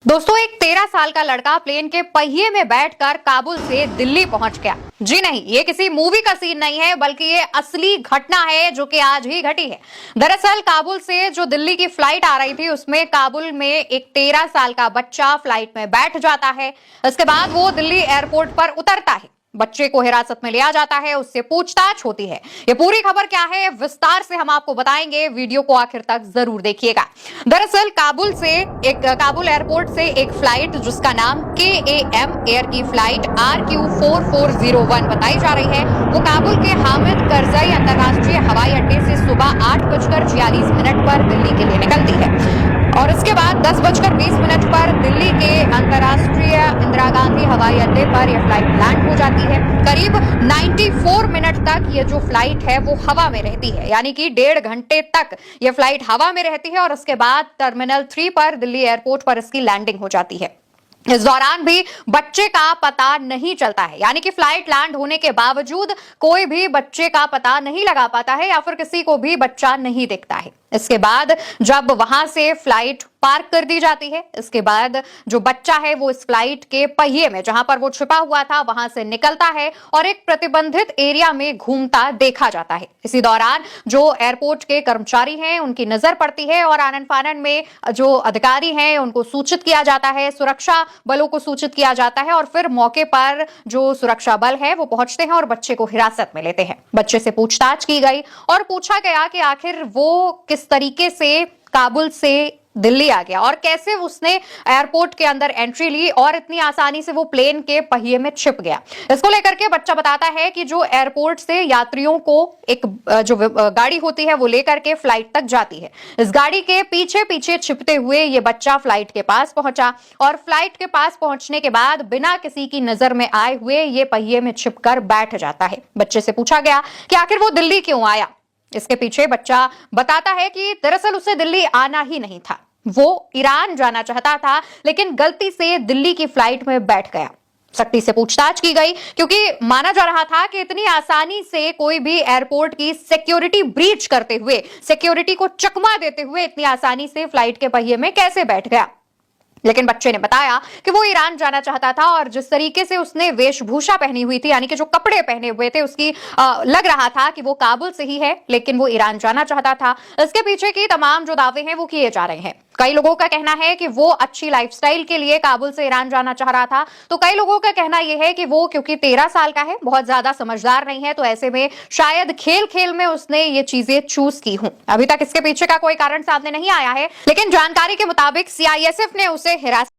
दोस्तों, एक 13 साल का लड़का प्लेन के पहिए में बैठकर काबुल से दिल्ली पहुंच गया। जी नहीं, ये किसी मूवी का सीन नहीं है, बल्कि ये असली घटना है जो कि आज ही घटी है। दरअसल काबुल से जो दिल्ली की फ्लाइट आ रही थी, उसमें काबुल में एक 13 साल का बच्चा फ्लाइट में बैठ जाता है। इसके बाद वो दिल्ली एयरपोर्ट पर उतरता है। बच्चे को हिरासत में लिया जाता है, उससे पूछताछ होती है। ये पूरी खबर क्या है, विस्तार से हम आपको बताएंगे। वीडियो को आखिर तक जरूर देखिएगा। दरअसल काबुल एयरपोर्ट से एक फ्लाइट जिसका नाम KAM एयर की फ्लाइट RQ4401 बताई जा रही है, वो काबुल के हामिद करजई अंतरराष्ट्रीय हवाई अड्डे से सुबह 8:46 पर दिल्ली के लिए निकलती है और इसके बाद 10:20 पर दिल्ली के अंतरराष्ट्रीय इंदिरा गांधी हवाई अड्डे पर यह फ्लाइट लैंड हो जाती है। करीब 94 मिनट तक ये जो फ्लाइट है वो हवा में रहती है, यानी कि 1.5 घंटे तक ये फ्लाइट हवा में रहती है और उसके बाद टर्मिनल 3 पर दिल्ली एयरपोर्ट पर इसकी लैंडिंग हो जाती है। इस दौरान भी बच्चे का पता नहीं चलता है, यानी कि फ्लाइट लैंड होने के बावजूद कोई भी बच्चे का पता नहीं लगा पाता है या फिर किसी को भी बच्चा नहीं दिखता है। इसके बाद जब वहां से फ्लाइट पार्क कर दी जाती है, इसके बाद जो बच्चा है वो इस फ्लाइट के पहिए में, जहां पर वो छिपा हुआ था, वहां से निकलता है और एक प्रतिबंधित एरिया में घूमता देखा जाता है। इसी दौरान जो एयरपोर्ट के कर्मचारी हैं उनकी नजर पड़ती है और आनन फानन में जो अधिकारी हैं उनको सूचित किया जाता है, सुरक्षा बलों को सूचित किया जाता है और फिर मौके पर जो सुरक्षा बल है वो पहुंचते हैं और बच्चे को हिरासत में लेते हैं। बच्चे से पूछताछ की गई और पूछा गया कि आखिर वो किस तरीके से काबुल से दिल्ली आ गया और कैसे उसने एयरपोर्ट के अंदर एंट्री ली और इतनी आसानी से वो प्लेन के पहिए में छिप गया। इसको लेकर के बच्चा बताता है कि जो एयरपोर्ट से यात्रियों को एक जो गाड़ी होती है वो लेकर के फ्लाइट तक जाती है, इस गाड़ी के पीछे पीछे छिपते हुए ये बच्चा फ्लाइट के पास पहुंचा और फ्लाइट के पास पहुंचने के बाद बिना किसी की नजर में आए हुए ये पहिए में छिपकर बैठ जाता है। बच्चे से पूछा गया कि आखिर वो दिल्ली क्यों आया। इसके पीछे बच्चा बताता है कि दरअसल उसे दिल्ली आना ही नहीं था, वो ईरान जाना चाहता था लेकिन गलती से दिल्ली की फ्लाइट में बैठ गया। सख्ती से पूछताछ की गई क्योंकि माना जा रहा था कि इतनी आसानी से कोई भी एयरपोर्ट की सिक्योरिटी ब्रीच करते हुए, सिक्योरिटी को चकमा देते हुए इतनी आसानी से फ्लाइट के पहिए में कैसे बैठ गया। लेकिन बच्चे ने बताया कि वो ईरान जाना चाहता था और जिस तरीके से उसने वेशभूषा पहनी हुई थी, यानी कि जो कपड़े पहने हुए थे, उसकी लग रहा था कि वो काबुल से ही है, लेकिन वो ईरान जाना चाहता था। इसके पीछे की तमाम जो दावे हैं वो किए जा रहे हैं। कई लोगों का कहना है कि वो अच्छी लाइफस्टाइल के लिए काबुल से ईरान जाना चाह रहा था, तो कई लोगों का कहना यह है कि वो क्योंकि 13 साल का है, बहुत ज्यादा समझदार नहीं है, तो ऐसे में शायद खेल खेल में उसने ये चीजें चूज की हूं। अभी तक इसके पीछे का कोई कारण सामने नहीं आया है, लेकिन जानकारी के मुताबिक CISF ने उसे हिरासत